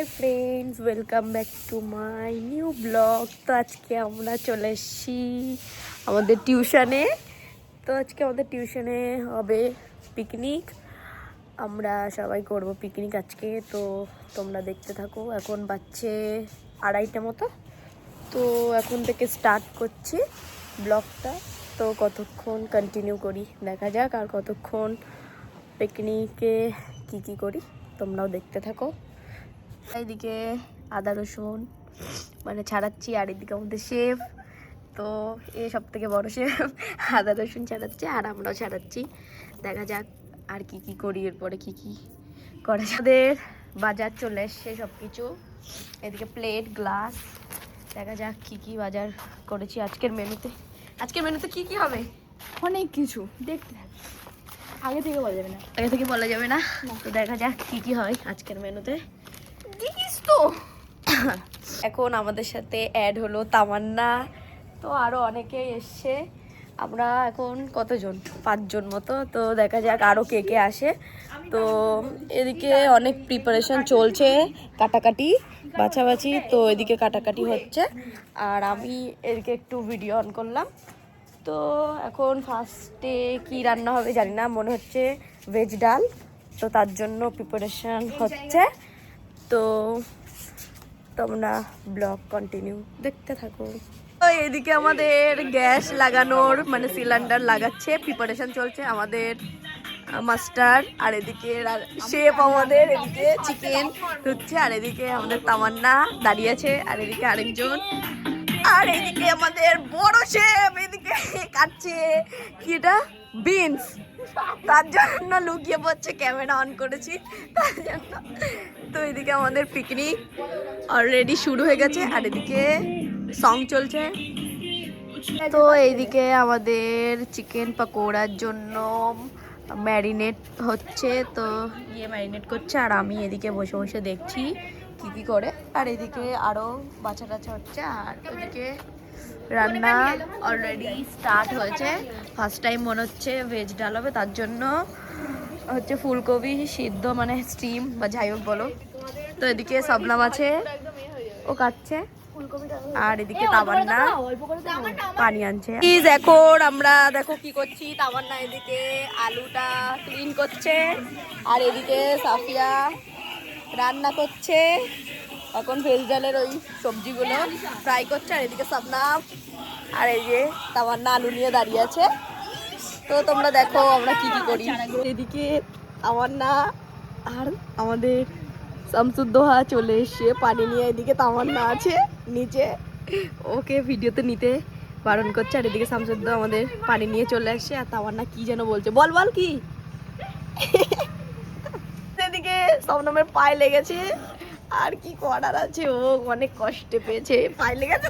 Hi friends, welcome back to my new blog. তো আজকে আমরা চলে এসেছি আমাদের টিউশনে। তো আজকে আমাদের টিউশনে হবে পিকনিক। আমরা সবাই করব পিকনিক আজকে। তো তোমরা দেখতে থাকো। এখন বাজছে 2:30 মতো। তো এখন থেকে স্টার্ট করছি ব্লগটা। তো কতক্ষণ কন্টিনিউ করি দেখা যাক, আর কতক্ষণ পিকনিকে কি করি তোমরাও দেখতে থাকো। এইদিকে আদা রসুন মানে ছাড়াচ্ছি, আর এদিকে আমাদের শেফ, তো এ সব থেকে বড় শেফ, আদা রসুন ছাড়াচ্ছে আর আমরাও ছাড়াচ্ছি। দেখা যাক আর কি করি, এরপরে কি করা যাবে। বাজার চলে এসছে সব কিছু, এদিকে প্লেট গ্লাস। দেখা যাক কি বাজার করেছি আজকের মেনুতে। কি হবে? অনেক কিছু দেখতে আগে থেকে বলা যাবে না। তো দেখা যাক কি হয় আজকের মেনুতে। দেখিস তো এখন আমাদের সাথে অ্যাড হলো তামান্না, তো আরো অনেকে এসছে। আমরা এখন কতজন, 5 জন মতো। তো দেখা যাক আরো কে আসে। তো এদিকে অনেক প্রিপারেশন চলছে, কাটাকাটি বাছাবাছি। তো এদিকে কাটাকাটি হচ্ছে আর আমি এদিকে একটু ভিডিও অন করলাম। তো এখন ফার্স্টে কি রান্না হবে জানি না, মনে হচ্ছে ভেজ ডাল। তো তার জন্য প্রিপারেশন হচ্ছে। তো তোমরা ব্লগ কন্টিনিউ দেখতে থাকো। তো এদিকে আমাদের গ্যাস লাগানোর মানে সিলিন্ডার লাগাচ্ছে, প্রিপারেশন চলছে আমাদের মাস্টার। আর এদিকে শেফ আমাদের, এদিকে চিকেন হচ্ছে, আর এদিকে আমাদের তামান্না দাঁড়িয়ে আছে, আর এদিকে আরেকজন, আর এদিকে আমাদের বড় শেফ এদিকে কাটছে কি এটা বিনস। তার জন্য লুকিয়ে পড়ছে, ক্যামেরা অন করেছি তার জন্য। তো এদিকে আমাদের পিকনিক অলরেডি শুরু হয়ে গেছে, আর এদিকে সং চলছে। তো এইদিকে আমাদের চিকেন পাকোড়ার জন্য ম্যারিনেট হচ্ছে, তো ম্যারিনেট করছে, আর আমি এদিকে বসে বসে দেখছি কি করে। আর এদিকে আরো বাছা টাছা হচ্ছে, আর ওদিকে রান্না অলরেডি স্টার্ট হয়েছে। ফার্স্ট টাইম মনে হচ্ছে ভেজ ডাল হবে, তার জন্য হচ্ছে ফুলকপি সিদ্ধ মানে স্টিম বা যাই হোক বলো। তো এদিকে শবনম আছে, ও কাটছে, আর এদিকে তামান্না পানি আনছে। এখন আমরা দেখো কি করছি, তামান্না এদিকে আলুটা ক্লিন করছে, আর এদিকে সাফিয়া রান্না করছে এখন ভেজ ডালের ওই সবজিগুলো ফ্রাই করছে, আর এদিকে শবনম আর এই যে তামান্না আলু নিয়ে দাঁড়িয়ে আছে। তো তোমরা দেখো আমরা কি করি। এদিকে তামান্না আর আমাদের শামসুদ্দোহা চলে এসছে পানি নিয়ে। এদিকে তামান্না আছে নিচে, ওকে ভিডিওতে নিতে বারণ করছে, আর এদিকে শামসুদ্দোহা আমাদের পানি নিয়ে চলে আসছে, আর তামান্না কি যেন বলছে, বল কি। এদিকে শবনমের পায়ে লেগেছে, আর কি করার আছে, ও অনেক কষ্টে পেয়েছে, পায়ে লেগেছে।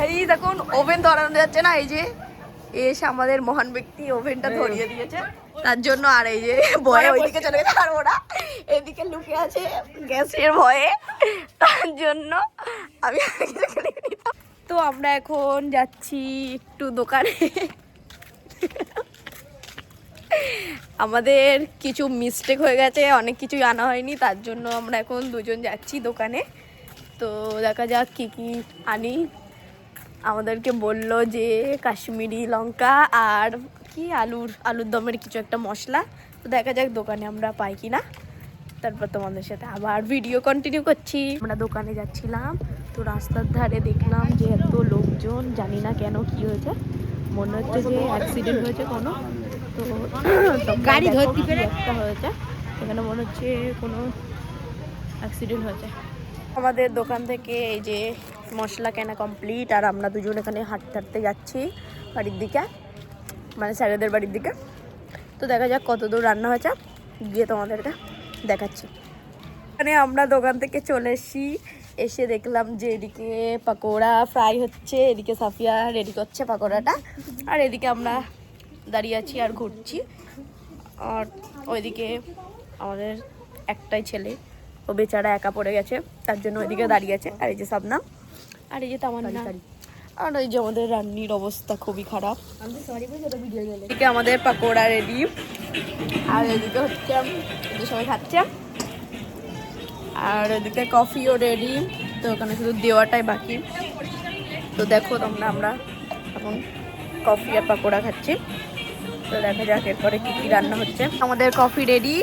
এই দেখুন ওভেন ধরানো যাচ্ছে না, এই যে এসে আমাদের মহান ব্যক্তি ওভেনটা ধরিয়ে দিয়েছে তার জন্য। আর এই যে ভয়ে ওইদিকে চলে গেছে, আর ওরা এদিকে লুকে আছে গ্যাসের ভয়ে, তার জন্য আমি তো আমরা এখন যাচ্ছি একটু দোকানে। আমাদের কিছু মিস্টেক হয়ে গেছে, অনেক কিছুই আনা হয়নি, তার জন্য আমরা এখন দুজন যাচ্ছি দোকানে। তো দেখা যাক কি আনি। আমাদেরকে বললো যে কাশ্মীরি লঙ্কা আর কি আলুর দমের কিছু একটা মশলা। তো দেখা যাক দোকানে আমরা পাই কি না, তারপর তোমাদের সাথে আবার ভিডিও কন্টিনিউ করছি। আমরা দোকানে যাচ্ছিলাম, তো রাস্তার ধারে দেখলাম যে এত লোকজন, জানি না কেন কি হয়েছে, মনে হচ্ছে যে অ্যাক্সিডেন্ট হয়েছে কোনো। তো গাড়ি ধরতে পেরে একটা হয়েছে এখানে, মনে হচ্ছে কোনো অ্যাক্সিডেন্ট হয়েছে। আমাদের দোকান থেকে এই যে মশলা কেনা কমপ্লিট, আর আমরা দুজন এখানে হাঁটতে যাচ্ছি বাড়ির দিকে, মানে স্যারেদের বাড়ির দিকে। তো দেখা যাক কত দূর রান্না হয়েছে, গিয়ে তোমাদেরকে দেখাচ্ছি। এখানে আমরা দোকান থেকে চলে এসে দেখলাম যে এদিকে পাকোড়া ফ্রাই হচ্ছে, এদিকে সাফিয়া রেডি করছে পাকোড়াটা, আর এদিকে আমরা দাঁড়িয়ে আছি আর ঘুরছি। আর ওইদিকে আমাদের একটাই ছেলে, ও বেচারা একা পড়ে গেছে, তার জন্য ওইদিকে দাঁড়িয়ে আছে। আর এই যে শবনম, আর এই যে তামান্না, আর এই যে আমাদের রান্নির অবস্থা খুবই খারাপ। এদিকে আমাদের পাকোড়া রেডি, আর এদিকে হচ্ছে যে সবাই খাচ্ছে, আর ওদিকে কফিও রেডি, তো ওখানে শুধু দেওয়াটাই বাকি। তো দেখো তোমরা, আমরা এখন কফি আর পাকোড়া খাচ্ছি। তো দেখা যাক এরপরে কী কী রান্না হচ্ছে। আমাদের কফি রেডি,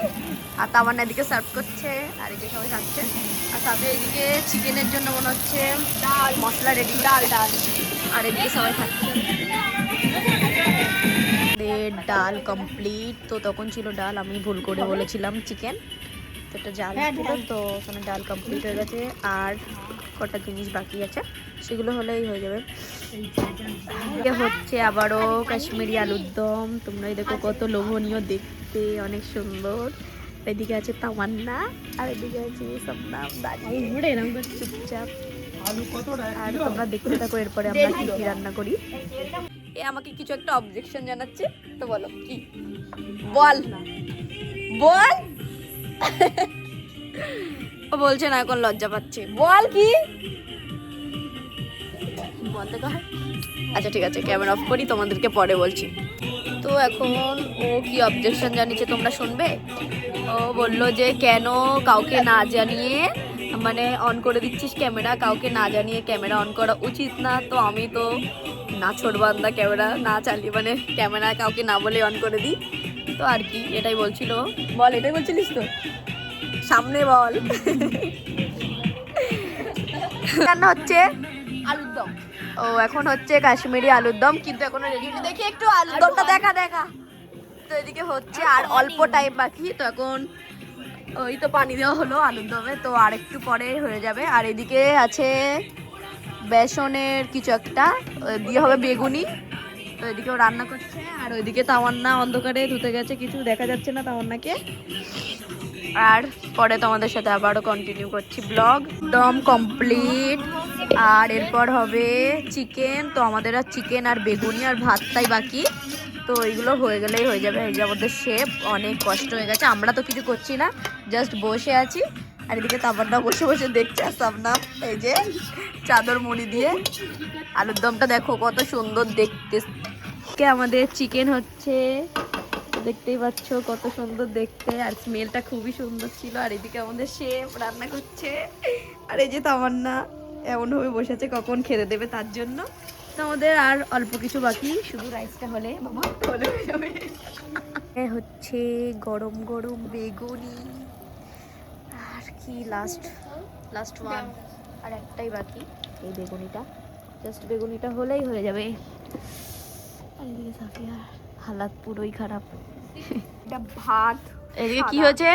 আর তামান্না এদিকে সার্ভ করছে, আর এদিকে সবাই খাচ্ছে। আর সাথে এদিকে চিকেনের জন্য মনে হচ্ছে ডাল মশলা রেডি, ডাল আর এদিকে সবাই খাচ্ছে। ডাল কমপ্লিট। তো তখন ছিল ডাল, আমি ভুল করে বলেছিলাম চিকেন, তো এটা ডাল ছিল। তো ওখানে ডাল কমপ্লিট হয়ে গেছে, আর কটা জিনিস বাকি আছে, সেগুলো হলেই হয়ে যাবে। হচ্ছে আবারও কাশ্মীরি আলুর দম। তোমরাই দেখো কত লোভনীয় দেখতে, অনেক সুন্দর। এদিকে আছে তামান্না, আর এদিকে আছে সবনাম দাঁড়িয়ে চুপচাপ। আর তোমরা দেখতে থাকো এরপরে আমরা কি কি রান্না করি। এ আমাকে কিছু একটা অবজেকশন জানাচ্ছে, তো বলো কি? বল বল। ও বলছে না, এখন লজ্জা পাচ্ছে। বল কি বলতে কর। আচ্ছা ঠিক আছে, ক্যামেরা অফ করি, তোমাদেরকে পরে বলছি। তো এখন ও কি অবজেকশন জানিয়েছে তোমরা শুনবে। ও বললো যে কেন কাউকে না জানিয়ে মানে অন করে দিচ্ছিস ক্যামেরা, কাউকে না জানিয়ে ক্যামেরা অন করা উচিত না। তো আমি তো নাছোড় বান্দা, ক্যামেরা না চালিয়ে মানে ক্যামেরা কাউকে না বলে অন করে দিই। তো আর কি এটাই বলছিল। বল, এটাই বলছিলিস তো, সামনে বল। রান্না হচ্ছে আলুর দম। ও এখন হচ্ছে কাশ্মীরি আলুর দম, কিন্তু এখনো রেডি হয়নি। দেখি একটু আলুর দমটা দেখা। তো এদিকে হচ্ছে, আর অল্প টাইম বাকি। তো এখন ওই তো পানি দেওয়া হলো আলুর দমে, তো আর একটু পরে হয়ে যাবে। আর এদিকে আছে বেসনের কিছু একটা দিয়ে হবে বেগুনি, তো এদিকেও রান্না করছে। আর ওইদিকে তামান্না অন্ধকারে ধুতে গেছে, কিছু দেখা যাচ্ছে না তামান্নাকে। আর পরে তোমাদের সাথে আবারও কন্টিনিউ করছি ব্লগ। দম কমপ্লিট, আর এরপর হবে চিকেন। তো আমাদের আর চিকেন আর বেগুনি আর ভাতটাই বাকি, তো এইগুলো হয়ে গেলেই হয়ে যাবে। এই যে আমাদের শেফ, অনেক কষ্ট হয়ে গেছে। আমরা তো কিছু করছি না, জাস্ট বসে আছি। আর এদিকে তামান্না বসে বসে দেখছে, আর সাবনাম এই যে চাদর মুড়ি দিয়ে। আলুর দমটা দেখো কত সুন্দর দেখতে। আমাদের চিকেন হচ্ছে, দেখতেই পাচ্ছ কত সুন্দর দেখতে, আর স্মেলটা খুবই সুন্দর ছিল। আর এদিকে আমাদের শেফ রান্না করছে, আর এই যে তামান্না এমনভাবে বসে আছে কখন খেতে দেবে তার জন্য। তো আমাদের আর অল্প কিছু বাকি, শুধু রাইসটা হলে বাবা হয়ে যাবে। হচ্ছে গরম গরম বেগুনি, আর কি লাস্ট ওয়ান, আর একটাই বাকি এই বেগুনিটা। জাস্ট বেগুনিটা হলেই হয়ে যাবে। আর এদিকে সাফিয়ার হালাত পুরোই খারাপ। এটা ভাত, এদিকে কি হয়েছে?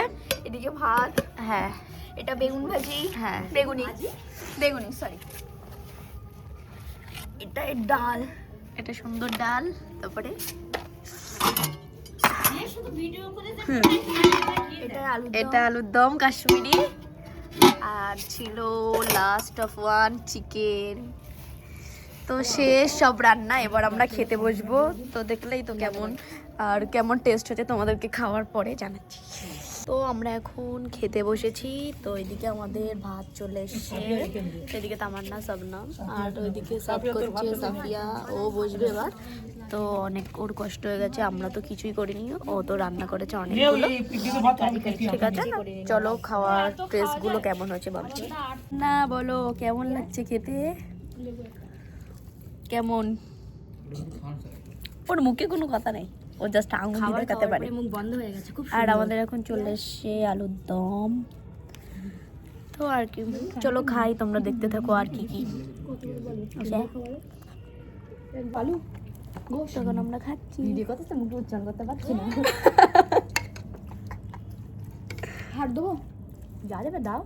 এদিকে ভাত, হ্যাঁ এটা বেগুন ভাজি, হ্যাঁ বেগুনি সরি। এটা ডাল, এটা সুন্দর ডাল। তারপরে এটা আলুর দম কাশ্মীরি, আর ছিল লাস্ট অফ ওয়ান চিকেন। তো শেষ সব রান্না, এবার আমরা খেতে বসবো। তো দেখলেই তো কেমন টেস্ট হচ্ছে, তোমাদেরকে খাওয়ার পরে জানাচ্ছি। তো আমরা এখন খেতে বসেছি। তো এদিকে আমাদের ভাত চলে এসছে, এদিকে তামান্না সবনাম, আর ওইদিকে সার্ভ করছে সাফিয়া, ও বসবে এবার। তো অনেক ওর কষ্ট হয়ে গেছে, আমরা তো কিছুই করিনি, ও তো রান্না করেছে অনেকগুলো। ঠিক আছে, চলো খাওয়ার টেস্টগুলো কেমন হয়েছে বলছি না। বলো কেমন লাগছে খেতে, কেমন? ওর মুখে কোনো কথা নেই, ও জাস্ট আঙুল দিয়ে দেখাতে পারে। মুখ বন্ধ হয়ে গেছে খুব। আর আমাদের এখন চলে এসছে আলুর দম। তো আর কি, চলো খাই, তোমরা দেখতে থাকো আর কি কি। তখন আমরা খাচ্ছি, মুখ উচ্চারণ করতে পারছি না। হাত দেবো, যা যাবে দাও।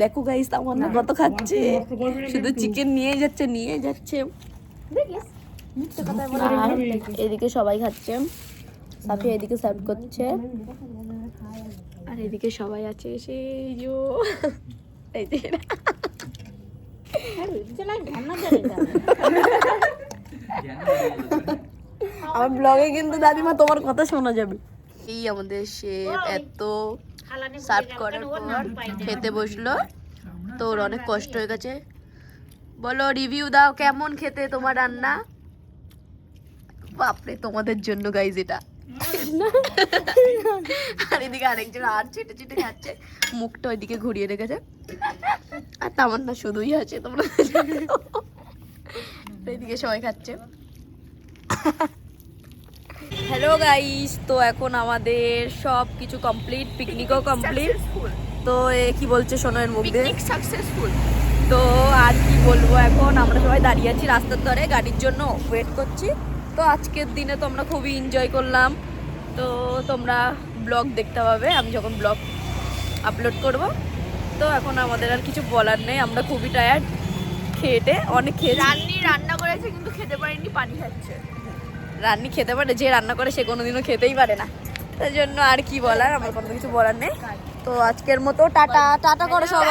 দেখো গাইস তামান্না কত খাচ্ছে, শুধু চিকেন নিয়ে যাচ্ছে। আর এদিকে সবাই খাচ্ছে, সাফিয়া এদিকে সার্ভ করছে, আর এদিকে সবাই আছে সেই আমার ব্লগে কিন্তু দাদিমা তোমার কথা শোনা যাবে। এই আমাদের শেফ এত সার্ভ করার পর খেতে বসলো, তো ওর অনেক কষ্ট হয়ে গেছে। বলো রিভিউ দাও, কেমন খেতে তোমার রান্না? বাপরে তোমাদের জন্য গাইজ এটা আর এদিকে আরেকজন আর চেটে চেটে খাচ্ছে, মুখটা ওইদিকে ঘুরিয়ে রেখেছে। আর তামান্না শুধুই আছে, তোমরা এদিকে সবাই খাচ্ছে। হ্যালো গাইস, তো এখন আমাদের সব কিছু কমপ্লিট, পিকনিকও কমপ্লিট। তো কি বলছে শোনো এর মুখ দিয়ে, সাকসেসফুল। তো আর কি বলবো, এখন আমরা সবাই দাঁড়িয়ে আছি রাস্তার ধারে, গাড়ির জন্য ওয়েট করছি। তো আজকের দিনে তো আমরা খুবই এনজয় করলাম। তো তোমরা ব্লগ দেখতে পাবে আমি যখন ব্লগ আপলোড করব। তো এখন আমাদের আর কিছু বলার নেই, আমরা খুবই টায়ার্ড, খেটে অনেক খেয়েছি। রান্নি রান্না করেছে কিন্তু খেতে পারেনি, পানি খাচ্ছে। রান্নি খেতে পারে, যে রান্না করে সে কোনোদিনও খেতেই পারে না। তাই জন্য আর কি বলার, আমার কোনো কিছু বলার নেই। তো আজকের মতো টাটা টাটা করো সবাই।